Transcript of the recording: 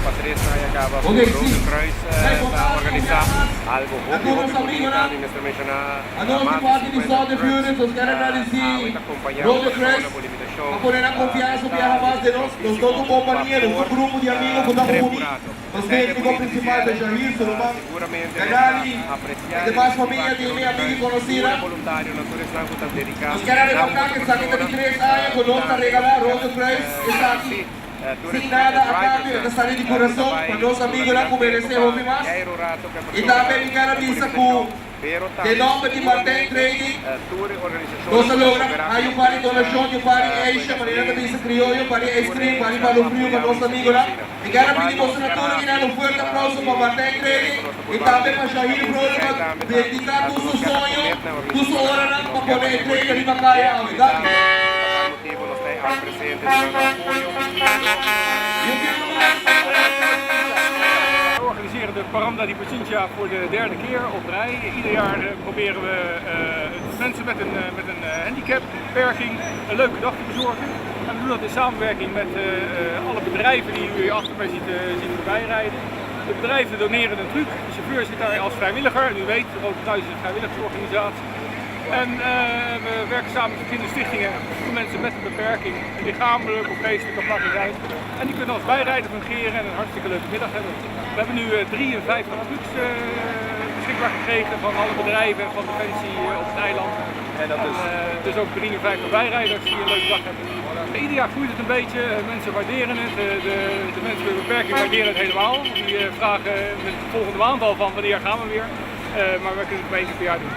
Patricia y acaba por Rosa Kreuz organizar algo muy bonito en nuestra mención A nós que fazem de sol de Furious, os caras agradecer Rosa Kreuz, a poner a confiança que a mais de nós todos companheiros, um grupo de amigos que estamos unidos. Os técnicos principais da Jair, Solomon, Gadali, as demais famílias de minha amiga e conhecida. Os caras recordar que essa quinta de 3 anos conosco a regalar Rosa Kreuz, está aqui. Sin nada a cambio, de salir de coração, para nossos amigos lá que merecemos mais. E também quero avisar que em nome de Martin Trading, nós logramos aí um par de donação, um par de Asia, maneira de visa crioulo, um par de ice cream, um par de palo frio para nossos amigos lá. E quero pedir você na tour que dá um forte aplauso para Martin Trading e também para Shahir Pro, para dedicar todos os sonhos, todas as horas para poder trader ali para cá, obrigado. We organiseren de Paranda di Pichincha voor de derde keer op rij. Ieder jaar proberen we mensen met een handicapbeperking een leuke dag te bezorgen. En we doen dat in samenwerking met alle bedrijven die u hier achter mij zien voorbij rijden. De bedrijven doneren een truc, de chauffeur zit daar als vrijwilliger. En u weet, de Rode Thuis is een vrijwilligersorganisatie. En we werken samen met verschillende stichtingen voor mensen met een beperking, lichamelijk of geestelijk of maakt niet uit. En die kunnen als bijrijder fungeren en een hartstikke leuke middag hebben. We hebben nu 53 trucks beschikbaar gekregen van alle bedrijven en van Defensie op het eiland. En dat is dus ook 53 bijrijders die een leuke dag hebben. Ieder jaar groeit het een beetje, mensen waarderen het, de mensen met een beperking waarderen het helemaal. Die vragen met de volgende maand al van wanneer gaan we weer. Maar we kunnen het maar 1 keer per jaar doen.